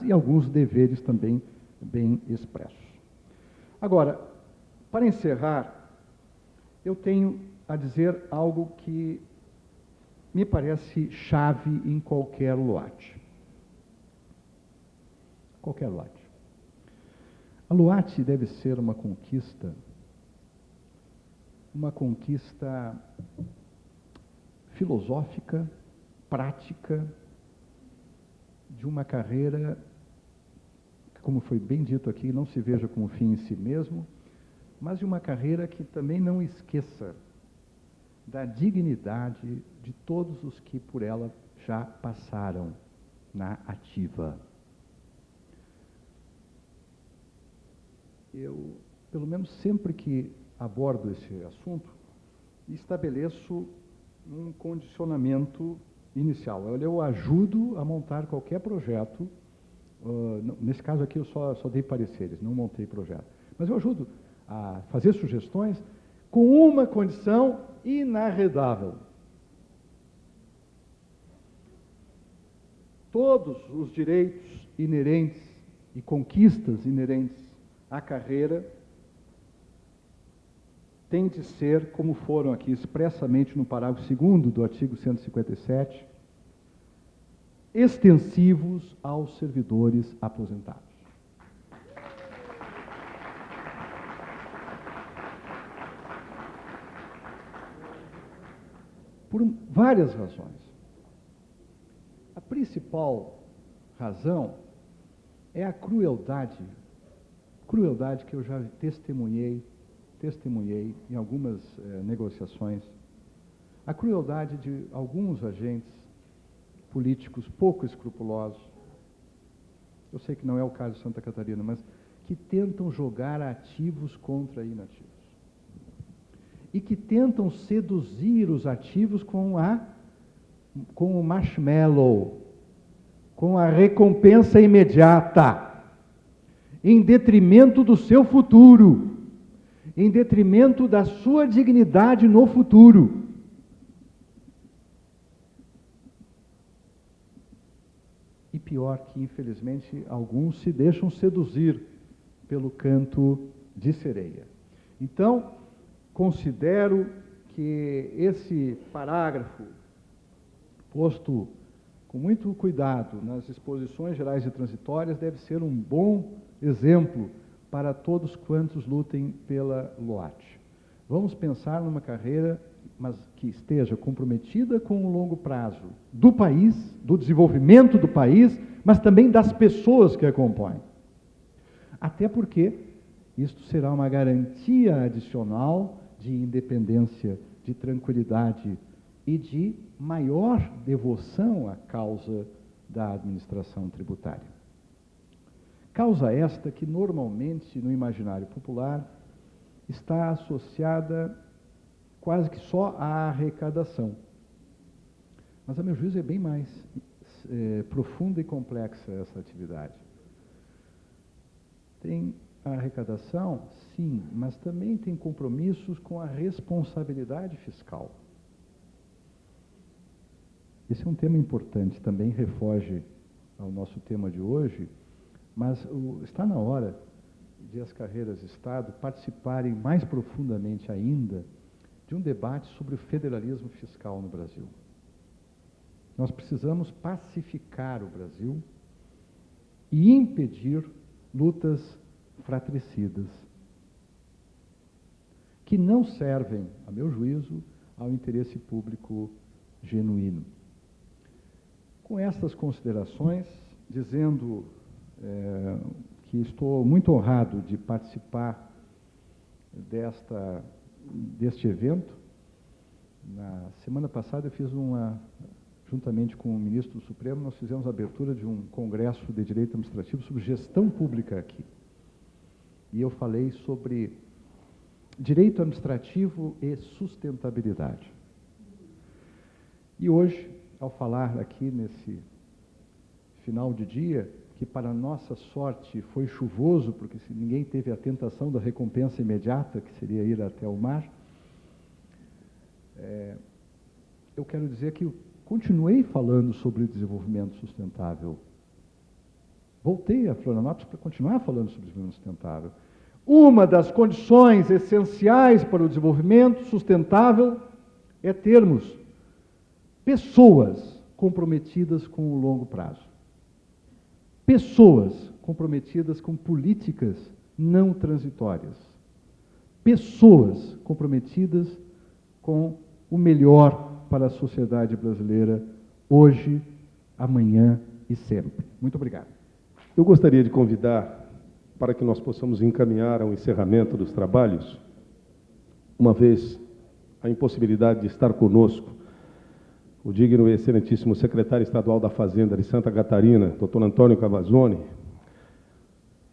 e alguns deveres também bem expressos. Agora, para encerrar, eu tenho a dizer algo que me parece chave em qualquer LOAT. Qualquer LOAT. A LOAT deve ser uma conquista filosófica, prática, de uma carreira que, como foi bem dito aqui, não se veja como fim em si mesmo, mas de uma carreira que também não esqueça da dignidade de todos os que por ela já passaram na ativa. Eu, pelo menos sempre que abordo esse assunto, estabeleço um condicionamento inicial. Eu ajudo a montar qualquer projeto. Nesse caso aqui eu só dei pareceres, não montei projeto. Mas eu ajudo a fazer sugestões com uma condição inarredável. Todos os direitos inerentes e conquistas inerentes à carreira têm de ser, como foram aqui expressamente no parágrafo 2º do artigo 157, extensivos aos servidores aposentados. Por várias razões. A principal razão é a crueldade que eu já testemunhei em algumas negociações, a crueldade de alguns agentes políticos pouco escrupulosos, eu sei que não é o caso de Santa Catarina, mas que tentam jogar ativos contra inativos. E que tentam seduzir os ativos com o marshmallow, com a recompensa imediata, em detrimento do seu futuro, em detrimento da sua dignidade no futuro. E pior que, infelizmente, alguns se deixam seduzir pelo canto de sereia. Então, considero que esse parágrafo, posto com muito cuidado nas exposições gerais e transitórias, deve ser um bom exemplo para todos quantos lutem pela LOAT. Vamos pensar numa carreira, mas que esteja comprometida com o longo prazo do país, do desenvolvimento do país, mas também das pessoas que a compõem. Até porque isto será uma garantia adicional de independência, de tranquilidade e de maior devoção à causa da administração tributária. Causa esta que, normalmente, no imaginário popular, está associada quase que só à arrecadação. Mas, a meu juízo, é bem mais profunda e complexa essa atividade. Tem a arrecadação, sim, mas também tem compromissos com a responsabilidade fiscal. Esse é um tema importante, também refoge ao nosso tema de hoje, mas está na hora de as carreiras de Estado participarem mais profundamente ainda de um debate sobre o federalismo fiscal no Brasil. Nós precisamos pacificar o Brasil e impedir lutas fratricidas, que não servem, a meu juízo, ao interesse público genuíno. Com estas considerações, dizendo que estou muito honrado de participar deste evento. Na semana passada eu fiz juntamente com o ministro do Supremo, nós fizemos a abertura de um congresso de direito administrativo sobre gestão pública aqui. E eu falei sobre direito administrativo e sustentabilidade. E hoje, ao falar aqui nesse final de dia, que para nossa sorte foi chuvoso, porque ninguém teve a tentação da recompensa imediata, que seria ir até o mar, eu quero dizer que eu continuei falando sobre desenvolvimento sustentável Voltei a Florianópolis para continuar falando sobre desenvolvimento sustentável. Uma das condições essenciais para o desenvolvimento sustentável é termos pessoas comprometidas com o longo prazo. Pessoas comprometidas com políticas não transitórias. Pessoas comprometidas com o melhor para a sociedade brasileira, hoje, amanhã e sempre. Muito obrigado. Eu gostaria de convidar, para que nós possamos encaminhar ao encerramento dos trabalhos, uma vez a impossibilidade de estar conosco, o digno e excelentíssimo secretário estadual da Fazenda de Santa Catarina, doutor Antônio Cavazzoni.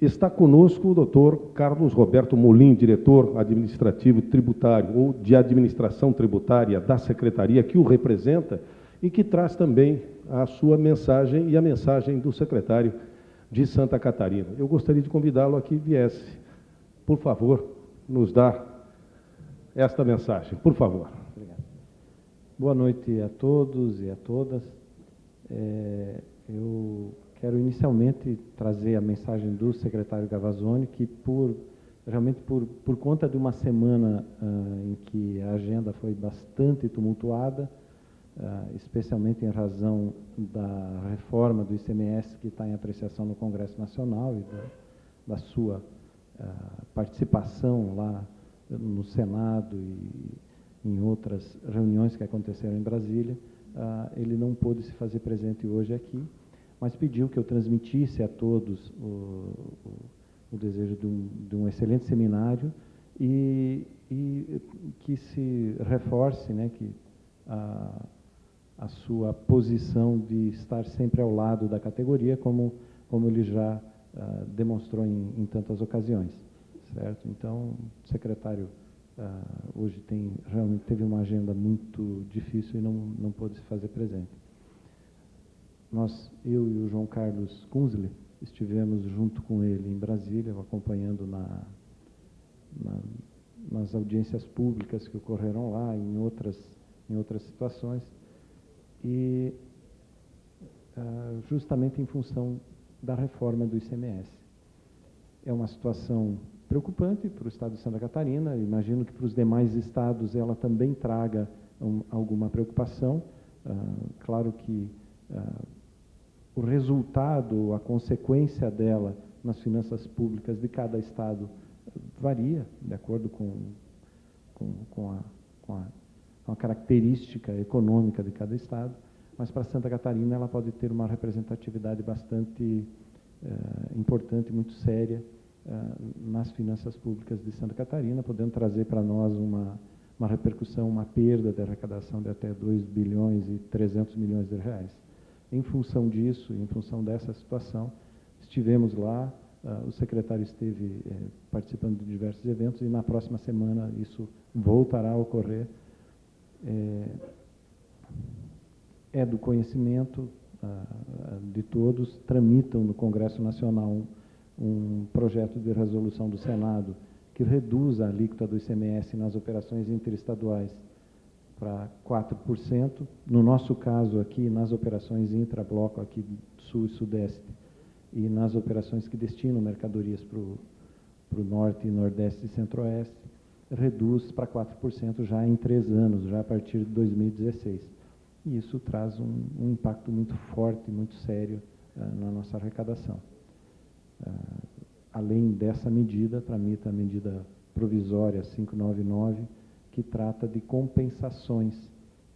Está conosco o doutor Carlos Roberto Molim, diretor administrativo tributário, ou de administração tributária da secretaria, que o representa e que traz também a sua mensagem e a mensagem do secretário de Santa Catarina. Eu gostaria de convidá-lo a que viesse, por favor, nos dar esta mensagem. Por favor. Obrigado. Boa noite a todos e a todas. Eu quero inicialmente trazer a mensagem do secretário Cavazzoni, que realmente por conta de uma semana em que a agenda foi bastante tumultuada, especialmente em razão da reforma do ICMS que está em apreciação no Congresso Nacional e da sua participação lá no Senado e em outras reuniões que aconteceram em Brasília, ele não pôde se fazer presente hoje aqui, mas pediu que eu transmitisse a todos o desejo de um excelente seminário e que se reforce, né, que a sua posição de estar sempre ao lado da categoria, como ele já demonstrou em tantas ocasiões, certo? Então, o secretário hoje realmente teve uma agenda muito difícil e não pôde se fazer presente. Eu e o João Carlos Kunzle estivemos junto com ele em Brasília, acompanhando nas audiências públicas que ocorreram lá, em outras situações, e justamente em função da reforma do ICMS. É uma situação preocupante para o estado de Santa Catarina, imagino que para os demais estados ela também traga alguma preocupação. Claro que o resultado, a consequência dela nas finanças públicas de cada estado varia, de acordo com a característica econômica de cada estado, mas para Santa Catarina ela pode ter uma representatividade bastante importante, muito séria nas finanças públicas de Santa Catarina, podendo trazer para nós uma repercussão, uma perda de arrecadação de até 2 bilhões e 300 milhões de reais. Em função disso, em função dessa situação, estivemos lá, o secretário esteve participando de diversos eventos e na próxima semana isso voltará a ocorrer. É do conhecimento de todos, tramitam no Congresso Nacional um projeto de resolução do Senado que reduz a alíquota do ICMS nas operações interestaduais para 4%. No nosso caso aqui, nas operações intrabloco aqui Sul e Sudeste, e nas operações que destinam mercadorias para o Norte, Nordeste e Centro-Oeste, reduz para 4% já em 3 anos, já a partir de 2016. E isso traz um impacto muito forte, muito sério na nossa arrecadação. Além dessa medida, tramita a medida provisória 599, que trata de compensações,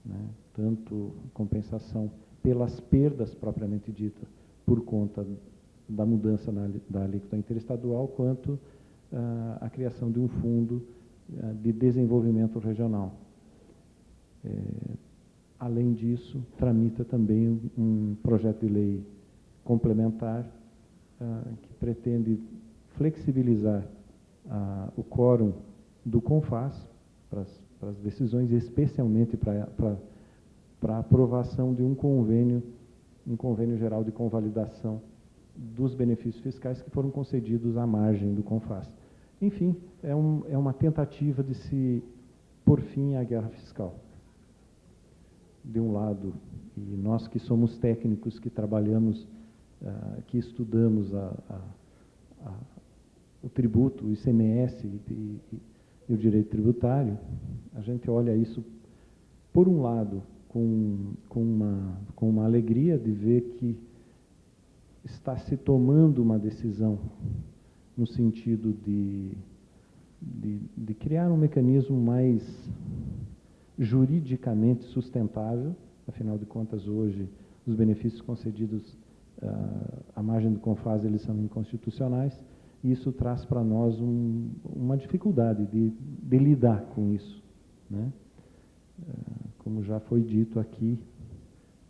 né? Tanto compensação pelas perdas propriamente ditas, por conta da mudança da alíquota interestadual, quanto a criação de um fundo de desenvolvimento regional. Além disso, tramita também um projeto de lei complementar que pretende flexibilizar o quórum do CONFAS para as decisões, especialmente para a aprovação de um convênio geral de convalidação dos benefícios fiscais que foram concedidos à margem do CONFAS. Enfim, é uma tentativa de se pôr fim à guerra fiscal. De um lado, e nós que somos técnicos, que trabalhamos que estudamos o tributo, o ICMS e o direito tributário, a gente olha isso, por um lado, com uma alegria de ver que está se tomando uma decisão no sentido de criar um mecanismo mais juridicamente sustentável. Afinal de contas, hoje, os benefícios concedidos à margem do CONFAS, eles são inconstitucionais, e isso traz para nós uma dificuldade de lidar com isso, né? Como já foi dito aqui,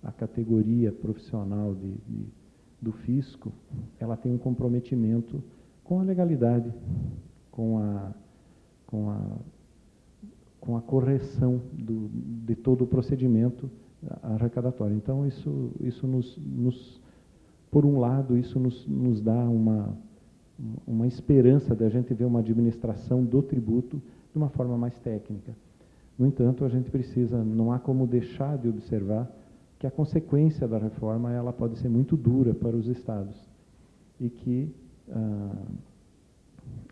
a categoria profissional do fisco, ela tem um comprometimento com a legalidade, com a correção de todo o procedimento arrecadatório. Então, isso por um lado, isso nos dá uma esperança de a gente ver uma administração do tributo de uma forma mais técnica. No entanto, a gente precisa, não há como deixar de observar que a consequência da reforma ela pode ser muito dura para os estados e que,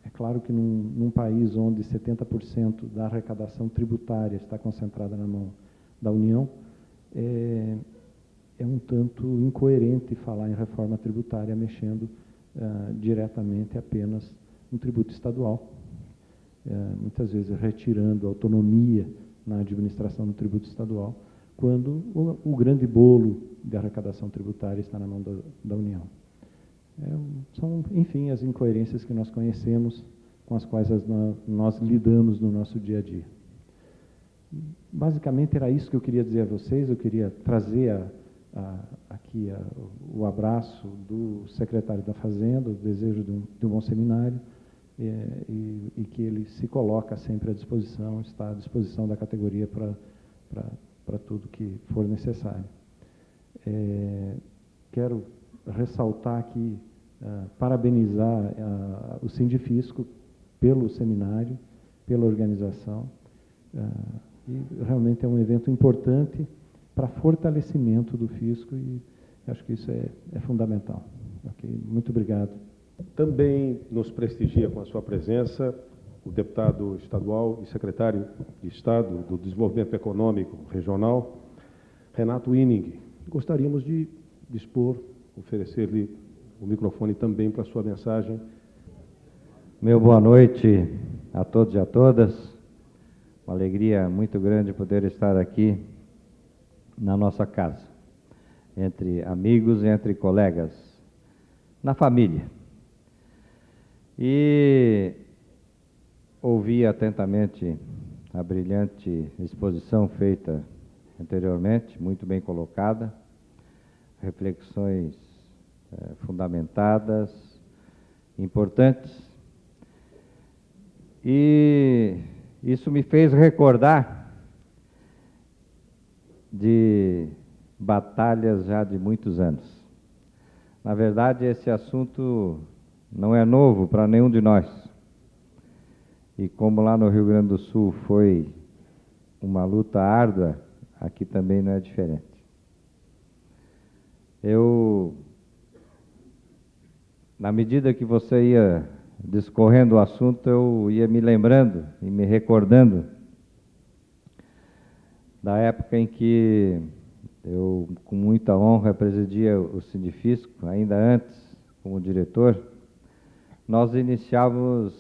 é claro que num país onde 70% da arrecadação tributária está concentrada na mão da União, é um tanto incoerente falar em reforma tributária mexendo diretamente apenas no tributo estadual, muitas vezes retirando autonomia na administração do tributo estadual, quando o grande bolo de arrecadação tributária está na mão da União. São, enfim, as incoerências que nós conhecemos, com as quais nós lidamos no nosso dia a dia. Basicamente, era isso que eu queria dizer a vocês. Eu queria trazer aqui o abraço do secretário da Fazenda, o desejo de um bom seminário, e que ele se coloca sempre à disposição, está à disposição da categoria para tudo que for necessário. Quero ressaltar aqui, parabenizar o Sindifisco pelo seminário, pela organização, e realmente é um evento importante para fortalecimento do fisco, e acho que isso é fundamental. Okay? Muito obrigado. Também nos prestigia com a sua presença o deputado estadual e secretário de Estado do Desenvolvimento Econômico Regional, Renato Winning. Gostaríamos de dispor, oferecer-lhe o microfone também para a sua mensagem. Meu boa noite a todos e a todas. Uma alegria muito grande poder estar aqui na nossa casa, entre amigos e entre colegas, na família. E ouvi atentamente a brilhante exposição feita anteriormente, muito bem colocada, reflexões fundamentadas, importantes, e isso me fez recordar de batalhas já de muitos anos. Na verdade, esse assunto não é novo para nenhum de nós. E como lá no Rio Grande do Sul foi uma luta árdua, aqui também não é diferente. Na medida que você ia discorrendo o assunto, eu ia me lembrando e me recordando da época em que eu, com muita honra, presidia o Sindifisco, ainda antes, como diretor. Nós iniciávamos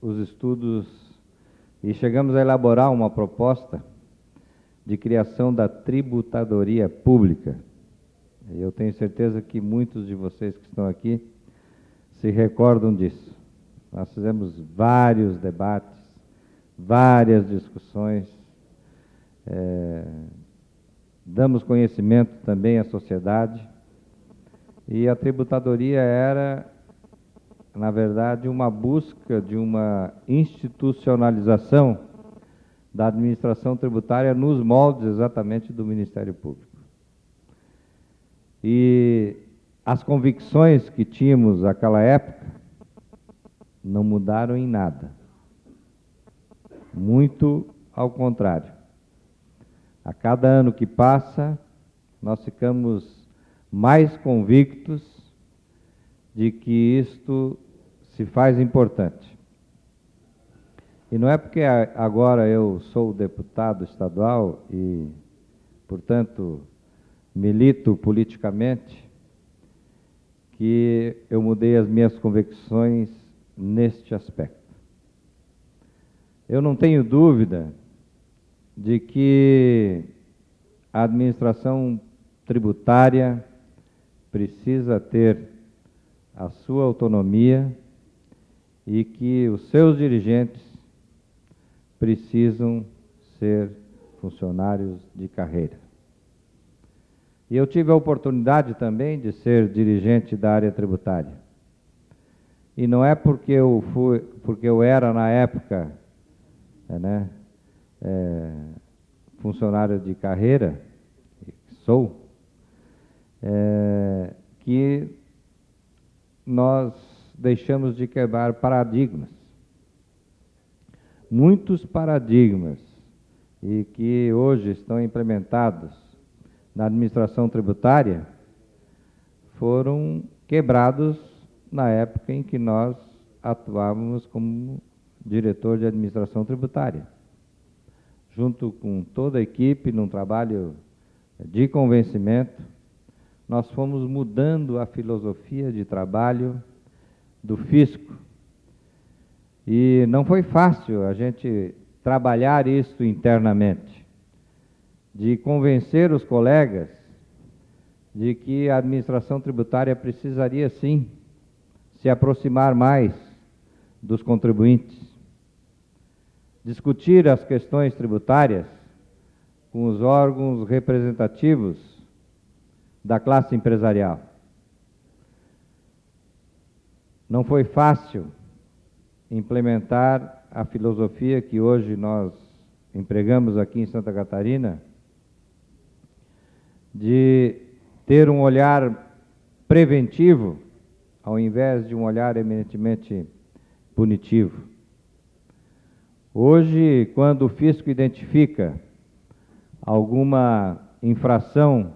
os estudos e chegamos a elaborar uma proposta de criação da tributadoria pública. Eu tenho certeza que muitos de vocês que estão aqui se recordam disso. Nós fizemos vários debates, várias discussões, damos conhecimento também à sociedade, e a tributadoria era, na verdade, uma busca de uma institucionalização da administração tributária nos moldes exatamente do Ministério Público. E as convicções que tínhamos naquela época não mudaram em nada. Muito ao contrário. A cada ano que passa, nós ficamos mais convictos de que isto se faz importante. E não é porque agora eu sou deputado estadual e, portanto, milito politicamente, que eu mudei as minhas convicções neste aspecto. Eu não tenho dúvida de que a administração tributária precisa ter a sua autonomia e que os seus dirigentes precisam ser funcionários de carreira. E eu tive a oportunidade também de ser dirigente da área tributária. E não é porque eu era na época, funcionário de carreira, sou, que nós deixamos de quebrar paradigmas. Muitos paradigmas e que hoje estão implementados na administração tributária foram quebrados na época em que nós atuávamos como diretor de administração tributária. Junto com toda a equipe, num trabalho de convencimento, nós fomos mudando a filosofia de trabalho do fisco. E não foi fácil a gente trabalhar isso internamente, de convencer os colegas de que a administração tributária precisaria sim se aproximar mais dos contribuintes, discutir as questões tributárias com os órgãos representativos da classe empresarial. Não foi fácil implementar a filosofia que hoje nós empregamos aqui em Santa Catarina, de ter um olhar preventivo, ao invés de um olhar eminentemente punitivo. Hoje, quando o fisco identifica alguma infração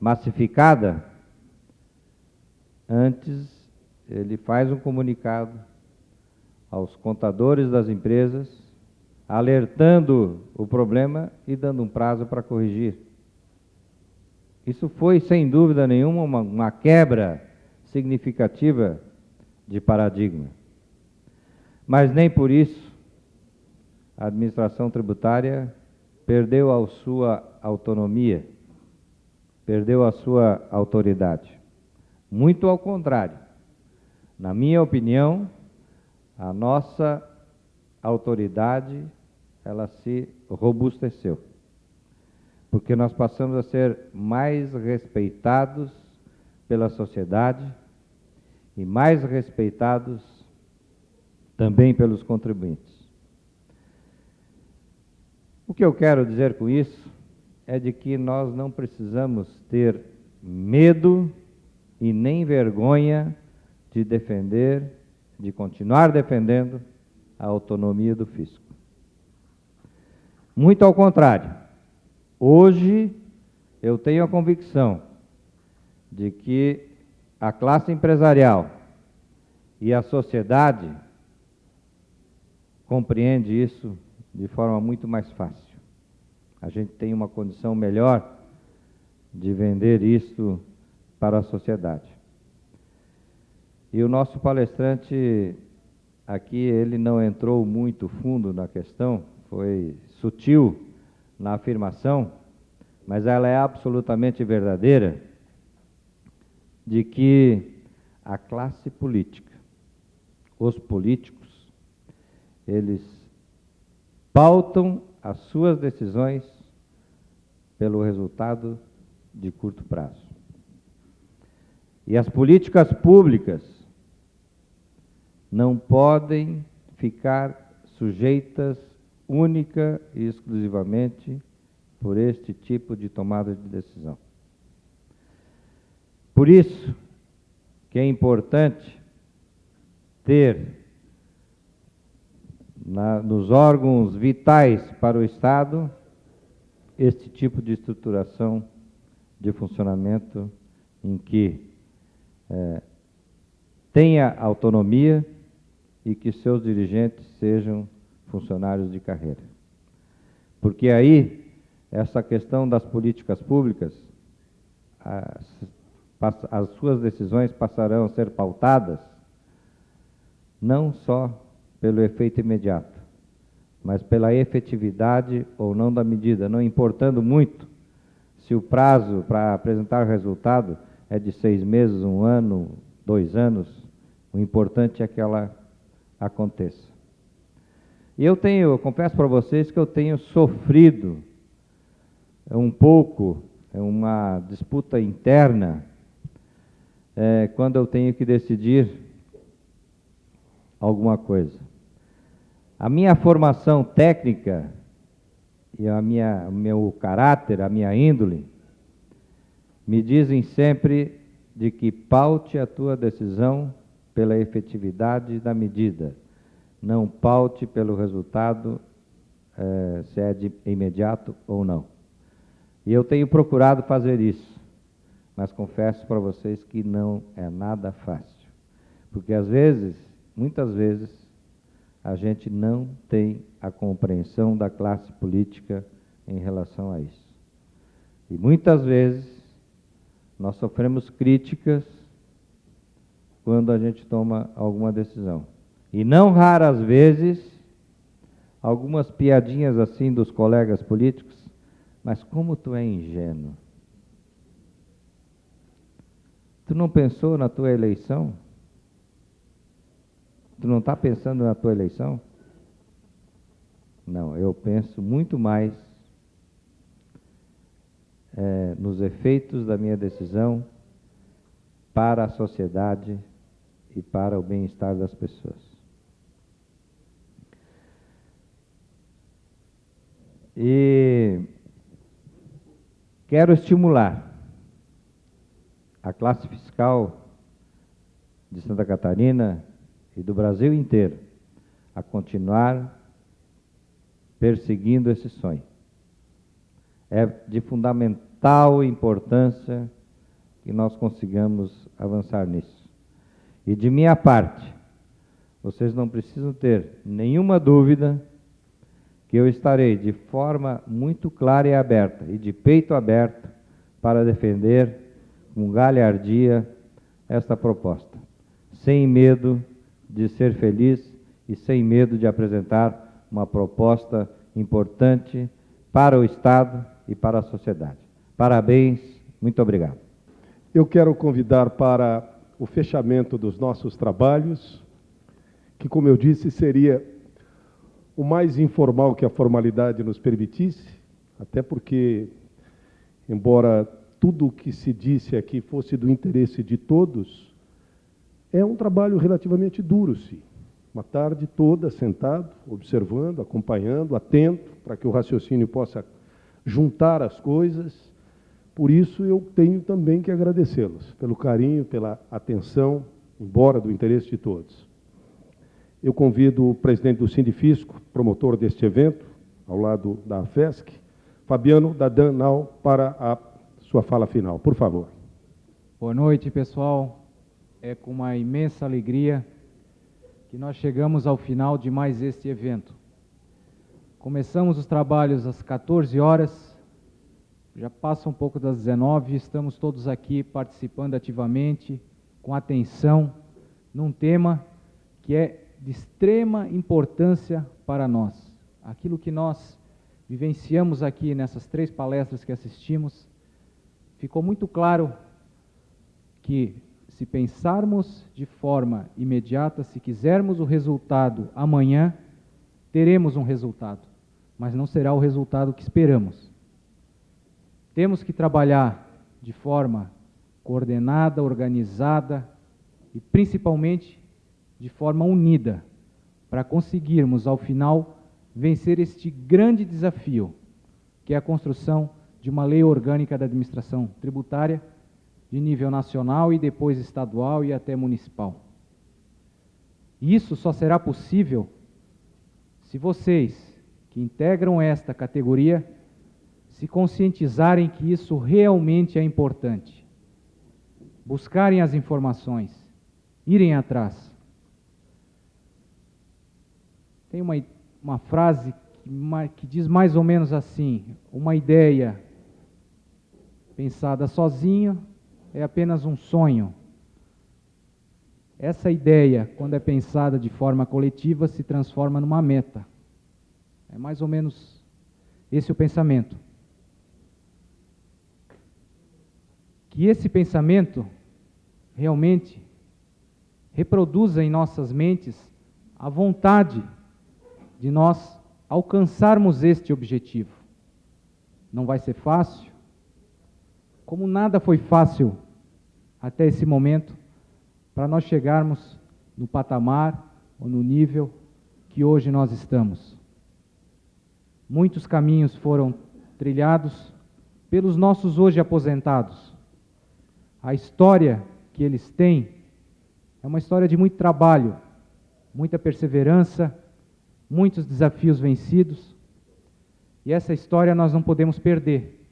massificada, antes ele faz um comunicado aos contadores das empresas, alertando o problema e dando um prazo para corrigir. Isso foi, sem dúvida nenhuma, uma quebra significativa de paradigma. Mas nem por isso a administração tributária perdeu a sua autonomia, perdeu a sua autoridade. Muito ao contrário. Na minha opinião, a nossa autoridade, ela se robusteceu, porque nós passamos a ser mais respeitados pela sociedade e mais respeitados também pelos contribuintes. O que eu quero dizer com isso é de que nós não precisamos ter medo e nem vergonha de defender, de continuar defendendo a autonomia do fisco. Muito ao contrário, hoje eu tenho a convicção de que a classe empresarial e a sociedade compreende isso de forma muito mais fácil. A gente tem uma condição melhor de vender isso para a sociedade. E o nosso palestrante aqui, ele não entrou muito fundo na questão, foi sutil na afirmação, mas ela é absolutamente verdadeira, de que a classe política, os políticos, eles pautam as suas decisões pelo resultado de curto prazo. E as políticas públicas não podem ficar sujeitas única e exclusivamente por este tipo de tomada de decisão. Por isso que é importante ter nos órgãos vitais para o Estado este tipo de estruturação de funcionamento em que tenha autonomia e que seus dirigentes sejam funcionários de carreira. Porque aí, essa questão das políticas públicas, as suas decisões passarão a ser pautadas não só pelo efeito imediato, mas pela efetividade ou não da medida, não importando muito se o prazo para apresentar o resultado é de 6 meses, 1 ano, 2 anos, o importante é que ela aconteça. E eu confesso para vocês que eu tenho sofrido um pouco uma disputa interna quando eu tenho que decidir alguma coisa. A minha formação técnica e o meu caráter, a minha índole, me dizem sempre de que paute a tua decisão pela efetividade da medida, não paute pelo resultado, se é de imediato ou não. E eu tenho procurado fazer isso, mas confesso para vocês que não é nada fácil, porque às vezes, muitas vezes, a gente não tem a compreensão da classe política em relação a isso. E muitas vezes nós sofremos críticas quando a gente toma alguma decisão. E não raras vezes, algumas piadinhas assim dos colegas políticos, mas como tu é ingênuo. Tu não pensou na tua eleição? Tu não está pensando na tua eleição? Não, eu penso muito mais nos efeitos da minha decisão para a sociedade e para o bem-estar das pessoas. E quero estimular a classe fiscal de Santa Catarina e do Brasil inteiro a continuar perseguindo esse sonho. É de fundamental importância que nós consigamos avançar nisso. E de minha parte, vocês não precisam ter nenhuma dúvida que eu estarei de forma muito clara e aberta, e de peito aberto, para defender com galhardia esta proposta, sem medo de ser feliz e sem medo de apresentar uma proposta importante para o Estado e para a sociedade. Parabéns, muito obrigado. Eu quero convidar para o fechamento dos nossos trabalhos, que, como eu disse, seria o mais informal que a formalidade nos permitisse, até porque, embora tudo o que se disse aqui fosse do interesse de todos, é um trabalho relativamente duro, sim. Uma tarde toda sentado, observando, acompanhando, atento, para que o raciocínio possa juntar as coisas. Por isso, eu tenho também que agradecê-los pelo carinho, pela atenção, embora do interesse de todos. Eu convido o presidente do Sindifisco, promotor deste evento, ao lado da FESC, Fabiano Dadan-Nau, para a sua fala final. Por favor. Boa noite, pessoal. É com uma imensa alegria que nós chegamos ao final de mais este evento. Começamos os trabalhos às 14 horas, já passa um pouco das 19, estamos todos aqui participando ativamente, com atenção, num tema que é de extrema importância para nós. Aquilo que nós vivenciamos aqui nessas 3 palestras que assistimos, ficou muito claro que, se pensarmos de forma imediata, se quisermos o resultado amanhã, teremos um resultado, mas não será o resultado que esperamos. Temos que trabalhar de forma coordenada, organizada e principalmente de forma unida, para conseguirmos, ao final, vencer este grande desafio, que é a construção de uma lei orgânica da administração tributária, de nível nacional e depois estadual e até municipal. E isso só será possível se vocês, que integram esta categoria, se conscientizarem que isso realmente é importante, buscarem as informações, irem atrás. Tem uma frase que diz mais ou menos assim: uma ideia pensada sozinho é apenas um sonho. Essa ideia, quando é pensada de forma coletiva, se transforma numa meta. É mais ou menos esse o pensamento. Que esse pensamento realmente reproduza em nossas mentes a vontade de nós alcançarmos este objetivo. Não vai ser fácil, como nada foi fácil até esse momento, para nós chegarmos no patamar ou no nível que hoje nós estamos. Muitos caminhos foram trilhados pelos nossos hoje aposentados. A história que eles têm é uma história de muito trabalho, muita perseverança, muitos desafios vencidos, e essa história nós não podemos perder.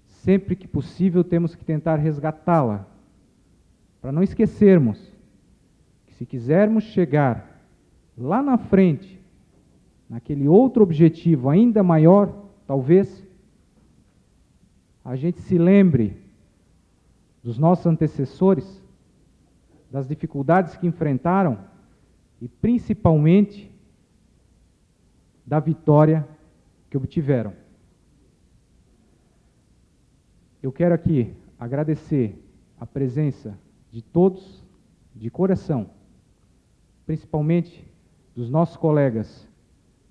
Sempre que possível temos que tentar resgatá-la, para não esquecermos que se quisermos chegar lá na frente, naquele outro objetivo ainda maior, talvez, a gente se lembre dos nossos antecessores, das dificuldades que enfrentaram e principalmente da vitória que obtiveram. Eu quero aqui agradecer a presença de todos, de coração, principalmente dos nossos colegas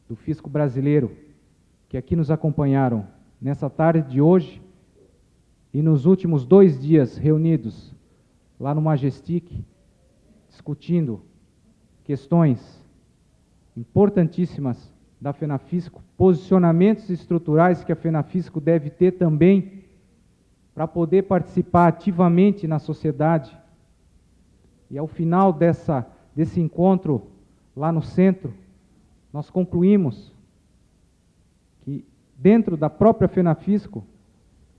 do Fisco Brasileiro, que aqui nos acompanharam nessa tarde de hoje e nos últimos 2 dias reunidos lá no Majestic, discutindo questões importantíssimas da FENAFISCO, posicionamentos estruturais que a FENAFISCO deve ter também para poder participar ativamente na sociedade. E ao final desse encontro lá no centro, nós concluímos que dentro da própria FENAFISCO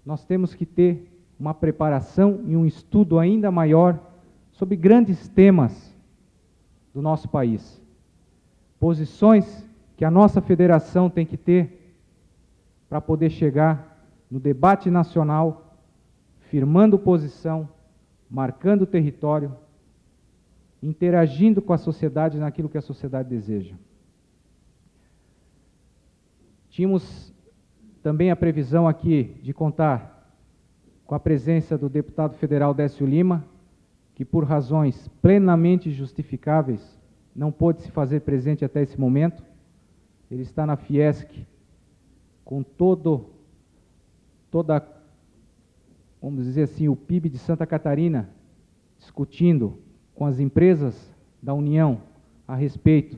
nós temos que ter uma preparação e um estudo ainda maior sobre grandes temas do nosso país. Posições que a nossa federação tem que ter para poder chegar no debate nacional, firmando posição, marcando território, interagindo com a sociedade naquilo que a sociedade deseja. Tínhamos também a previsão aqui de contar com a presença do deputado federal Décio Lima, que por razões plenamente justificáveis não pôde se fazer presente até esse momento. Ele está na Fiesc com toda, vamos dizer assim, o PIB de Santa Catarina, discutindo com as empresas da União a respeito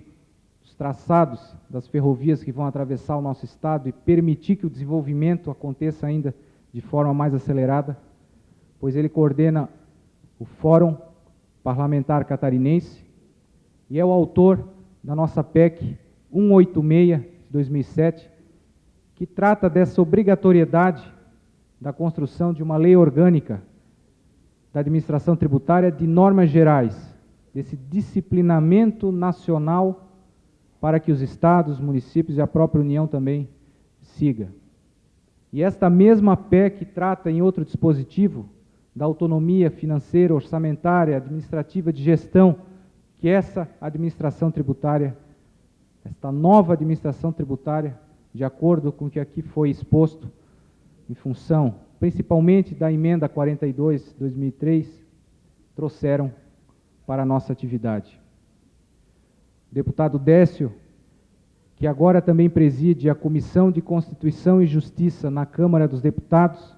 dos traçados das ferrovias que vão atravessar o nosso estado e permitir que o desenvolvimento aconteça ainda de forma mais acelerada, pois ele coordena o Fórum Parlamentar Catarinense e é o autor da nossa PEC 186 de 2007, que trata dessa obrigatoriedade da construção de uma lei orgânica da administração tributária de normas gerais, desse disciplinamento nacional para que os estados, municípios e a própria União também siga. E esta mesma PEC trata em outro dispositivo da autonomia financeira, orçamentária, administrativa de gestão, que essa administração tributária, esta nova administração tributária, de acordo com o que aqui foi exposto, em função principalmente da emenda 42 de 2003, trouxeram para a nossa atividade. O deputado Décio, que agora também preside a Comissão de Constituição e Justiça na Câmara dos Deputados,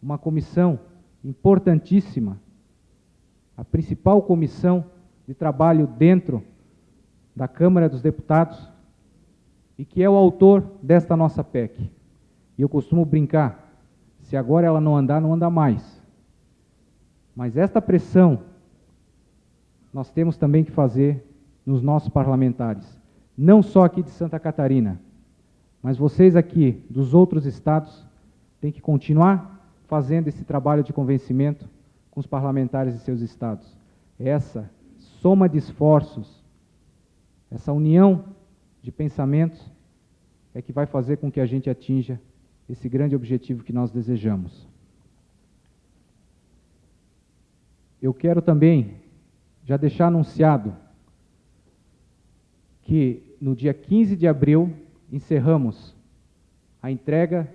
uma comissão importantíssima, a principal comissão de trabalho dentro da Câmara dos Deputados, e que é o autor desta nossa PEC. E eu costumo brincar, se agora ela não andar, não anda mais. Mas esta pressão nós temos também que fazer nos nossos parlamentares, não só aqui de Santa Catarina, mas vocês aqui dos outros estados têm que continuar fazendo esse trabalho de convencimento com os parlamentares de seus estados. Essa soma de esforços, essa união de pensamentos é que vai fazer com que a gente atinja esse grande objetivo que nós desejamos. Eu quero também já deixar anunciado que no dia 15 de abril encerramos a entrega